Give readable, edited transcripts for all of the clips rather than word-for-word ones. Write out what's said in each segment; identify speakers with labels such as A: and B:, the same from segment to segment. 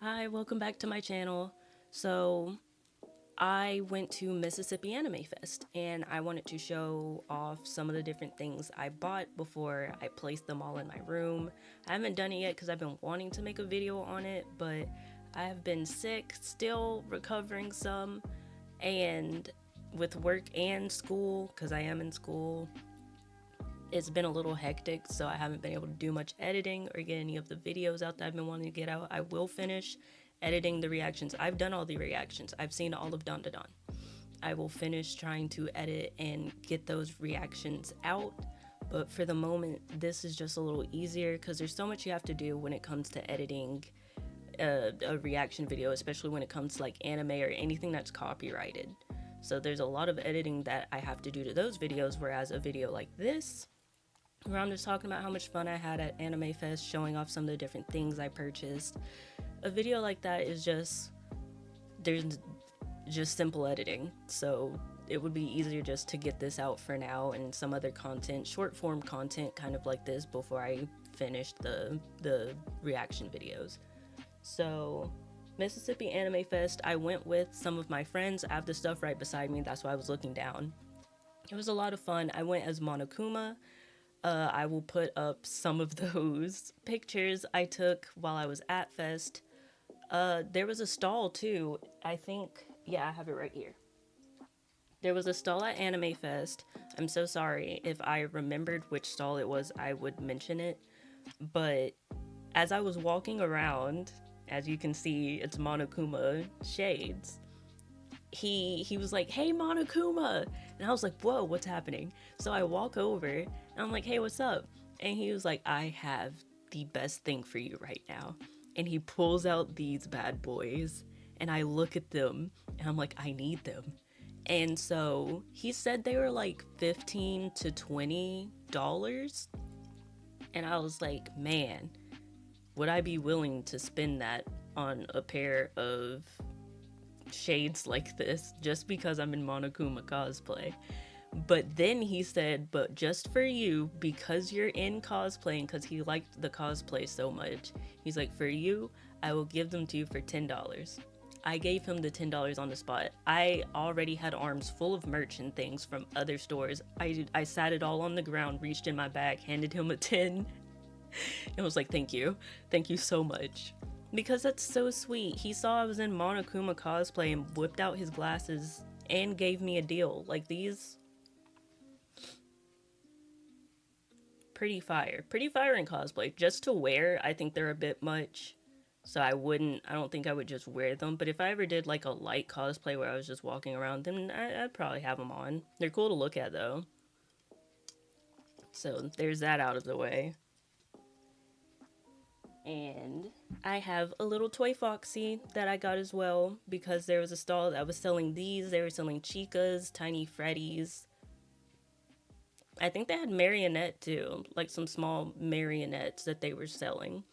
A: Hi, welcome back to my channel. So, I went to Mississippi Anime Fest and I wanted to show off some of the different things I bought before I placed them all in my room. I haven't done it yet because I've been wanting to make a video on it, but I have been sick, still recovering some, and with work and school, because I am in school, it's been a little hectic, so I haven't been able to do much editing or get any of the videos out that I've been wanting to get out. I will finish editing the reactions. I've done all the reactions. I've seen all of Don Da Don. I will finish trying to edit and get those reactions out. But for the moment, this is just a little easier because there's so much you have to do when it comes to editing a reaction video, especially when it comes to like anime or anything that's copyrighted. So there's a lot of editing that I have to do to those videos, whereas a video like this, where I'm just talking about how much fun I had at Anime Fest, showing off some of the different things I purchased. A video like that is there's just simple editing, so it would be easier just to get this out for now and some other content, short form content kind of like this before I finish the reaction videos. So Mississippi Anime Fest, I went with some of my friends. I have the stuff right beside me, that's why I was looking down. It was a lot of fun. I went as Monokuma. I will put up some of those pictures I took while I was at Fest. There was a stall too. I think, yeah, I have it right here. There was a stall at Anime Fest. I'm so sorry. If I remembered which stall it was, I would mention it. But as I was walking around, as you can see, it's Monokuma Shades. He was like, "Hey, Monokuma," and I was like, "Whoa, what's happening?" So I walk over and I'm like, "Hey, what's up?" And he was like, "I have the best thing for you right now." And he pulls out these bad boys, and I look at them and I'm like, "I need them." And so he said they were like $15 to $20, and I was like, "Man, would I be willing to spend that on a pair of shades like this just because I'm in Monokuma cosplay?" But then he said, "But just for you, because you're in cosplaying," because he liked the cosplay so much, he's like, "For you, I will give them to you for $10. I gave him the $10 on the spot. I already had arms full of merch and things from other stores. I sat it all on the ground, reached in my bag, handed him a 10, and was like, thank you so much." Because that's so sweet. He saw I was in Monokuma cosplay and whipped out his glasses and gave me a deal. Like, these, pretty fire. Pretty fire in cosplay. Just to wear, I think they're a bit much. So I don't think I would just wear them. But if I ever did like a light cosplay where I was just walking around, then I'd probably have them on. They're cool to look at though. So there's that out of the way. And I have a little toy Foxy that I got as well because there was a stall that was selling these. They were selling Chicas, Tiny Freddies. I think they had marionette too, like some small marionettes that they were selling.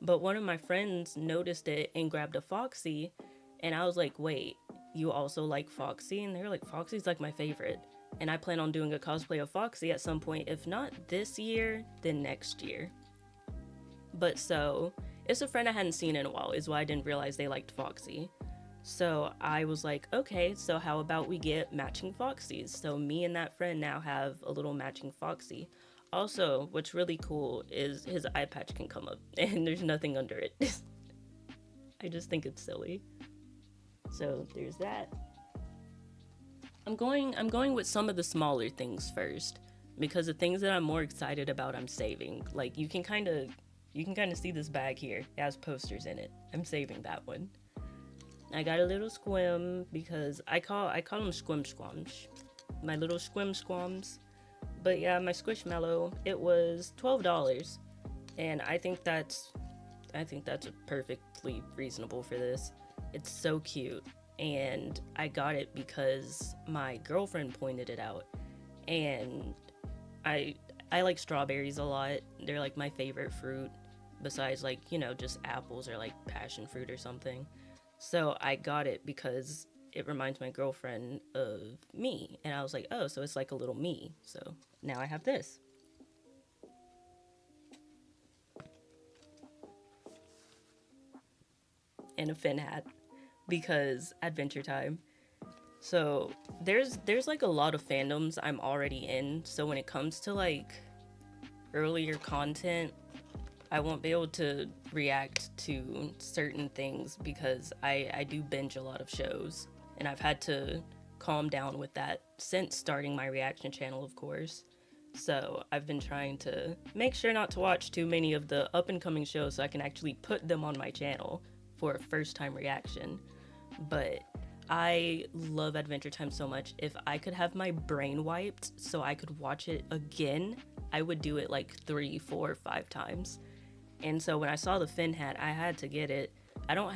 A: But one of my friends noticed it and grabbed a Foxy, and I was like, "Wait, you also like Foxy?" And they were like, "Foxy's like my favorite." And I plan on doing a cosplay of Foxy at some point, if not this year, then next year. But so, it's a friend I hadn't seen in a while, is why I didn't realize they liked Foxy. So I was like, okay, so how about we get matching Foxies? So me and that friend now have a little matching Foxy. Also, what's really cool is his eye patch can come up and there's nothing under it. I just think it's silly. So there's that. I'm going with some of the smaller things first because the things that I'm more excited about I'm saving. Like you can kind of see this bag here. It has posters in it. I'm saving that one. I got a little squim because I call them squim squams. My little squim squams. But yeah, my Squishmallow, it was $12, and I think that's perfectly reasonable for this. It's so cute, and I got it because my girlfriend pointed it out, and I I like strawberries a lot. They're like my favorite fruit, besides like just apples or like passion fruit or something. So I got it because it reminds my girlfriend of me, and I was like, oh, so it's like a little me. So now I have this. and a Finn hat because Adventure Time. So there's like a lot of fandoms I'm already in. So when it comes to like earlier content, I won't be able to react to certain things because I do binge a lot of shows, and I've had to calm down with that since starting my reaction channel, of course. So I've been trying to make sure not to watch too many of the up and coming shows so I can actually put them on my channel for a first time reaction. But I love Adventure Time so much. If I could have my brain wiped so I could watch it again, I would do it like 3, 4, 5 times. And so when I saw the Finn hat, I had to get it. I don't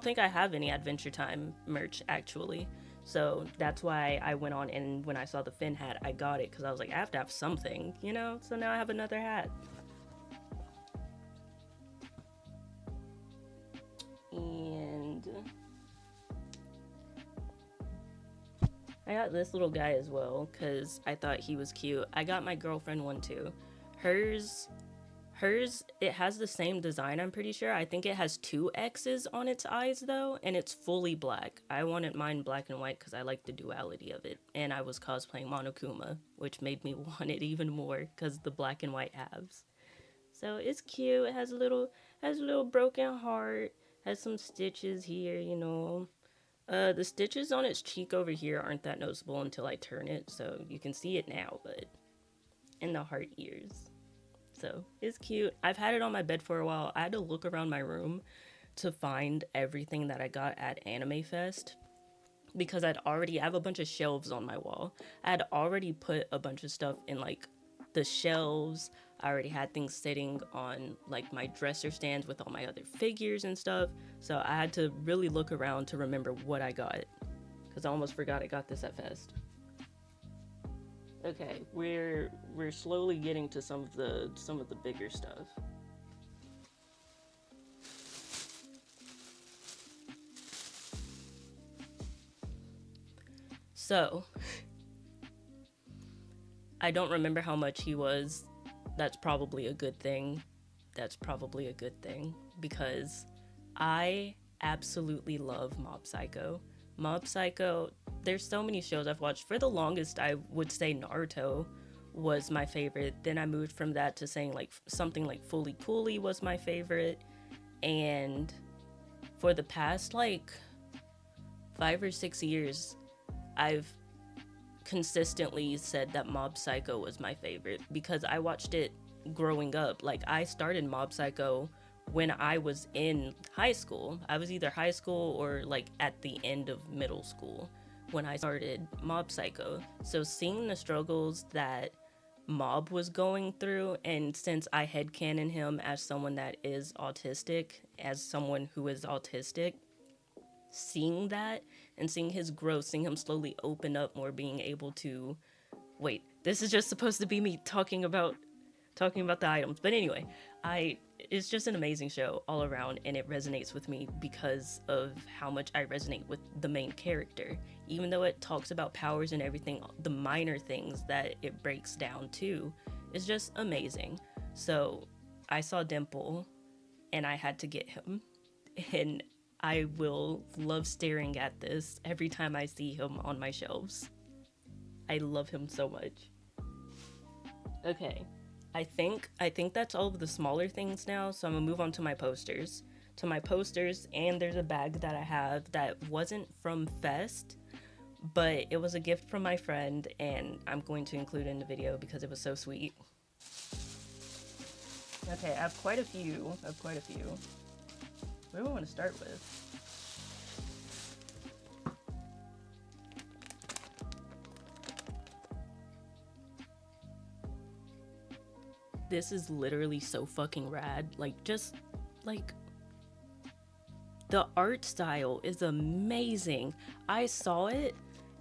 A: think I have any Adventure Time merch actually. So that's why I went on, and when I saw the Finn hat, I got it because I was like, I have to have something, you know? So now I have another hat. And I got this little guy as well because I thought he was cute. I got my girlfriend one too. Hers, it has the same design, I'm pretty sure. I think it has 2 X's on its eyes though, and it's fully black. I wanted mine black and white because I like the duality of it. And I was cosplaying Monokuma, which made me want it even more because the black and white halves. So it's cute. It has a little broken heart. Has some stitches here, you know. The stitches on its cheek over here aren't that noticeable until I turn it, so you can see it now, but in the heart ears. So it's cute. I've had it on my bed for a while. I had to look around my room to find everything that I got at Anime Fest because I have a bunch of shelves on my wall. I had already put a bunch of stuff in like the shelves. I already had things sitting on like my dresser stands with all my other figures and stuff. So I had to really look around to remember what I got because I almost forgot I got this at Fest. Okay, we're slowly getting to some of the bigger stuff. So, I don't remember how much he was. That's probably a good thing. That's probably a good thing because I absolutely love Mob Psycho. Mob Psycho, there's so many shows I've watched. For the longest, I would say Naruto was my favorite. Then I moved from that to saying like something like Fully Cooley was my favorite. And for the past like 5 or 6 years, I've consistently said that Mob Psycho was my favorite because I watched it growing up. Like I started Mob Psycho when I was in high school. I was either high school or like at the end of middle school when I started Mob Psycho. So seeing the struggles that Mob was going through, and since I headcanon him as someone that is autistic, as someone who is autistic, seeing that and seeing his growth, seeing him slowly open up more, being able to wait, this is just supposed to be me talking about the items. But anyway, it's just an amazing show all around, and it resonates with me because of how much I resonate with the main character. Even though it talks about powers and everything, the minor things that it breaks down to is just amazing. So I saw Dimple and I had to get him. And I will love staring at this every time I see him on my shelves. I love him so much. Okay. I think that's all of the smaller things now, so I'm gonna move on to my posters. And there's a bag that I have that wasn't from Fest, but it was a gift from my friend, and I'm going to include it in the video because it was so sweet. Okay, I have quite a few. What do I want to start with? This is literally so fucking rad. Like, just, like, the art style is amazing. I saw it,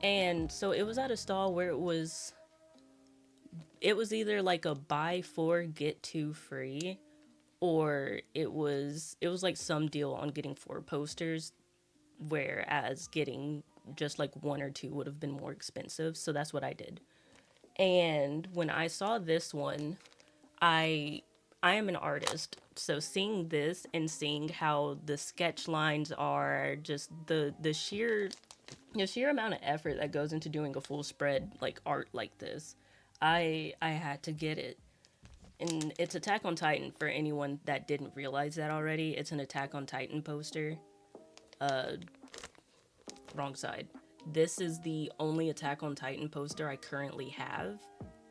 A: and so it was at a stall where it was either like a buy 4 get 2 free, or it was like some deal on getting 4 posters, whereas getting just like 1 or 2 would have been more expensive. So that's what I did. And when I saw this one, I I am an artist, so seeing this and seeing how the sketch lines are, just the sheer amount of effort that goes into doing a full spread like art like this, I had to get it. And it's Attack on Titan for anyone that didn't realize that already. It's an Attack on Titan poster. Wrong side. This is the only Attack on Titan poster I currently have,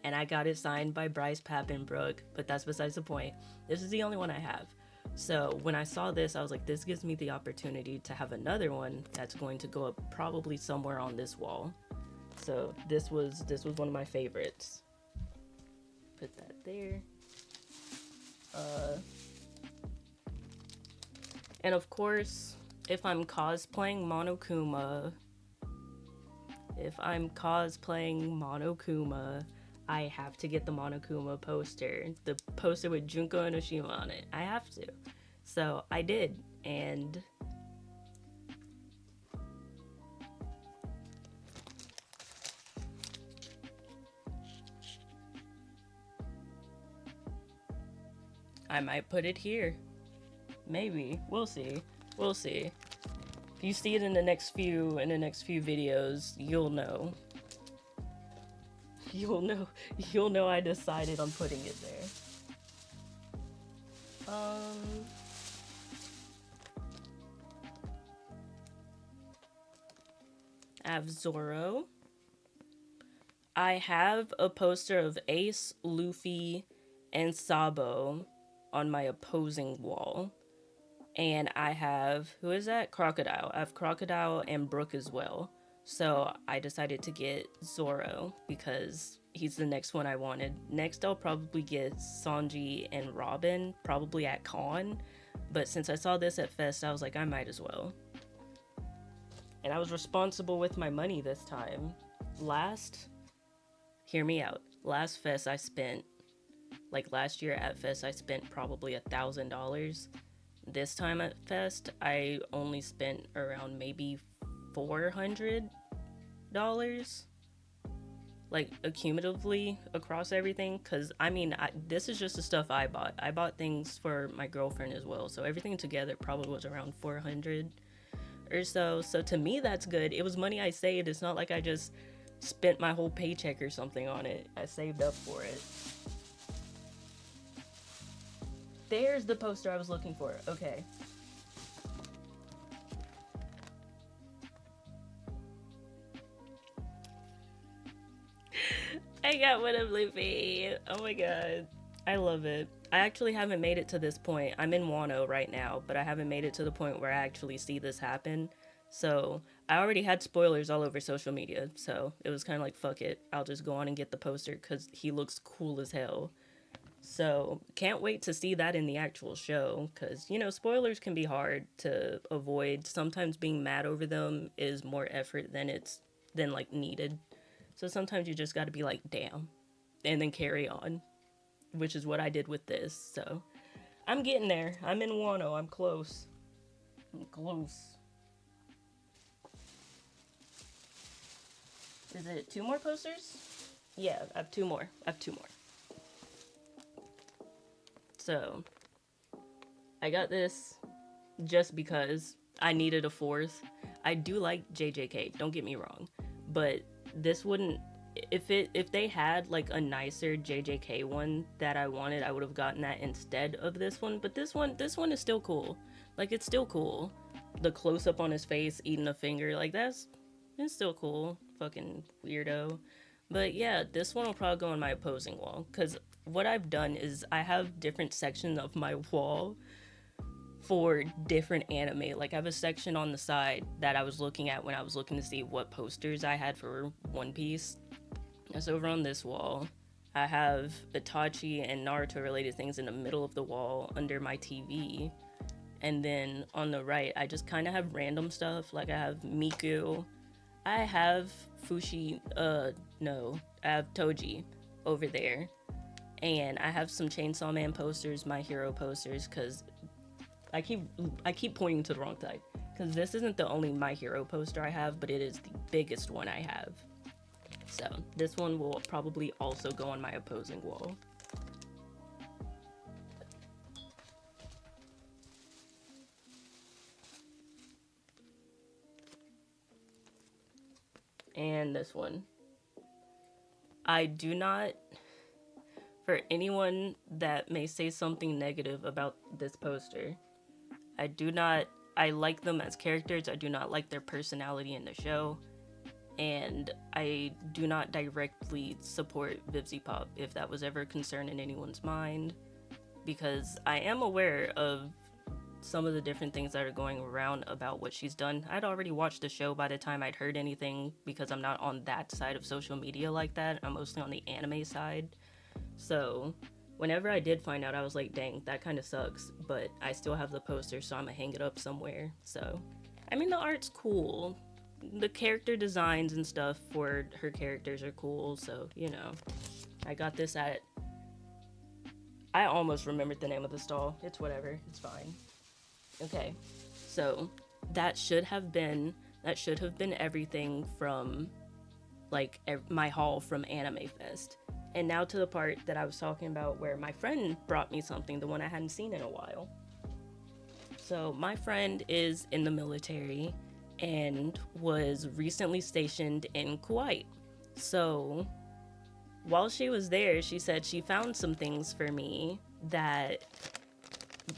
A: and I got it signed by Bryce Papenbrook, but that's besides the point. This is the only one I have. So when I saw this, I was like, this gives me the opportunity to have another one that's going to go up probably somewhere on this wall. So this was one of my favorites. Put that there. And of course, if I'm cosplaying Monokuma, I have to get the Monokuma poster. The poster with Junko Enoshima on it. I have to. So I did, and I might put it here. Maybe. We'll see. We'll see. If you see it in the next few videos, you'll know. You'll know I decided on putting it there. I have Zoro. I have a poster of Ace, Luffy, and Sabo on my opposing wall. And I have, who is that? Crocodile. I have Crocodile and Brook as well. So I decided to get Zoro because he's the next one I wanted. Next, I'll probably get Sanji and Robin, probably at Con. But since I saw this at Fest, I was like, I might as well. And I was responsible with my money this time. Hear me out. Last Fest I spent, like last year at Fest, I spent probably $1,000. This time at Fest, I only spent around maybe $400, like accumulatively across everything. Because I mean, this is just the stuff I bought. I bought things for my girlfriend as well, so everything together probably was around $400 or so. So to me, that's good. It was money I saved. It's not like I just spent my whole paycheck or something on it. I saved up for it. There's the poster I was looking for. Okay. I got one of Luffy. Oh my god. I love it. I actually haven't made it to this point. I'm in Wano right now, but I haven't made it to the point where I actually see this happen. So I already had spoilers all over social media, so it was kind of like, fuck it. I'll just go on and get the poster because he looks cool as hell. So can't wait to see that in the actual show because, you know, spoilers can be hard to avoid. Sometimes being mad over them is more effort than like needed. So sometimes you just got to be like, damn, and then carry on, which is what I did with this. So I'm getting there. I'm in Wano. I'm close. I'm close. Is it 2 more posters? Yeah, I have 2 more. So, I got this just because I needed a 4th. I do like JJK, don't get me wrong, but this wouldn't, if they had like a nicer JJK one that I wanted, I would have gotten that instead of this one. But this one is still cool. Like, it's still cool. The close up on his face eating a finger, like it's still cool. Fucking weirdo. But yeah, this one will probably go on my opposing wall because what I've done is I have different sections of my wall for different anime. Like, I have a section on the side that I was looking at when I was looking to see what posters I had for One Piece. That's over on this wall. I have Itachi and Naruto related things in the middle of the wall under my TV. And then on the right, I just kind of have random stuff. Like, I have Miku. I have I have Toji over there. And I have some Chainsaw Man posters, My Hero posters, because I keep pointing to the wrong side. Because this isn't the only My Hero poster I have, but it is the biggest one I have. So this one will probably also go on my opposing wall. and this one. I do not, for anyone that may say something negative about this poster, I like them as characters. I do not like their personality in the show. And I do not directly support Vivzy Pop, if that was ever a concern in anyone's mind, because I am aware of some of the different things that are going around about what she's done. I'd already watched the show by the time I'd heard anything, because I'm not on that side of social media like that. I'm mostly on the anime side. So whenever I did find out, I was like, dang, that kind of sucks, but I still have the poster, so I'm gonna hang it up somewhere. So, I mean, the art's cool. The character designs and stuff for her characters are cool, so, you know. I got this at... I almost remembered the name of the stall. It's whatever. It's fine. Okay. So, that should have been everything from, like, my haul from Anime Fest. And now to the part that I was talking about where my friend brought me something, the one I hadn't seen in a while. So, my friend is in the military and was recently stationed in Kuwait. So while she was there, she said she found some things for me that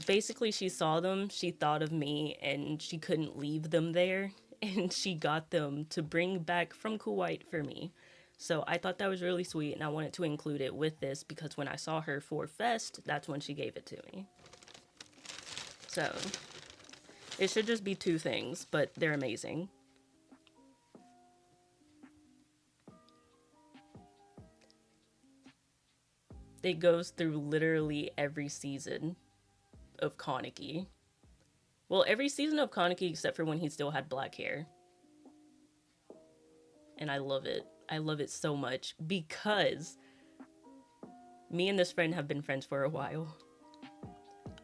A: basically she saw them, she thought of me, and she couldn't leave them there. And she got them to bring back from Kuwait for me. So I thought that was really sweet, and I wanted to include it with this because when I saw her for Fest, that's when she gave it to me. So it should just be 2 things, but they're amazing. It goes through literally every season of Kaneki. Well, every season of Kaneki except for when he still had black hair. And I love it. I love it so much because me and this friend have been friends for a while.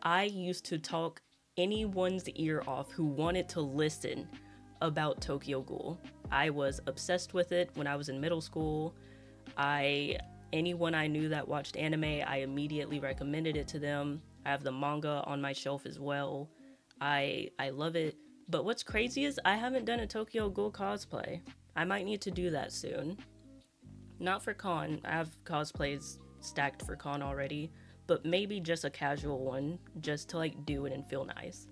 A: I used to talk anyone's ear off who wanted to listen about Tokyo Ghoul. I was obsessed with it when I was in middle school. Anyone I knew that watched anime, I immediately recommended it to them. I have the manga on my shelf as well. I love it. But what's crazy is I haven't done a Tokyo Ghoul cosplay. I might need to do that soon. Not for con. I have cosplays stacked for con already. But maybe just a casual one, just to like do it and feel nice.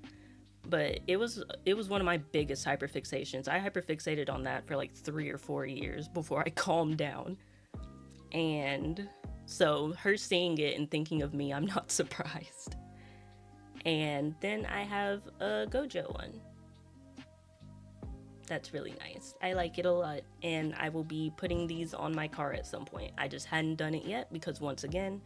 A: But it was one of my biggest hyperfixations. I hyperfixated on that for like 3 or 4 years before I calmed down. And so her seeing it and thinking of me, I'm not surprised. And then I have a Gojo one. That's really nice. I like it a lot, and I will be putting these on my car at some point. I just hadn't done it yet because once again,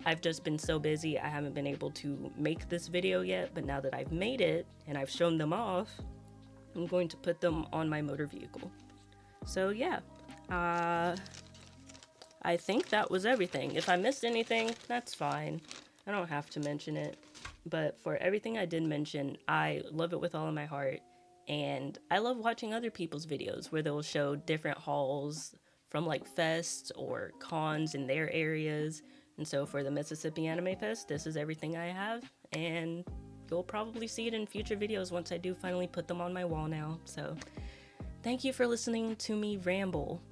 A: I've just been so busy I haven't been able to make this video yet, but now that I've made it and I've shown them off, I'm going to put them on my motor vehicle. So yeah, I think that was everything. If I missed anything, that's fine. I don't have to mention it. But for everything I did mention, I love it with all of my heart. And I love watching other people's videos where they'll show different hauls from like fests or cons in their areas. And so for the Mississippi Anime Fest, this is everything I have. And you'll probably see it in future videos once I do finally put them on my wall now. So thank you for listening to me ramble.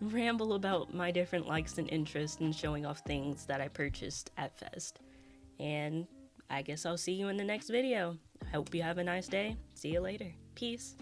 A: Ramble about my different likes and interests and showing off things that I purchased at Fest. And I guess I'll see you in the next video. I hope you have a nice day. See you later. Peace.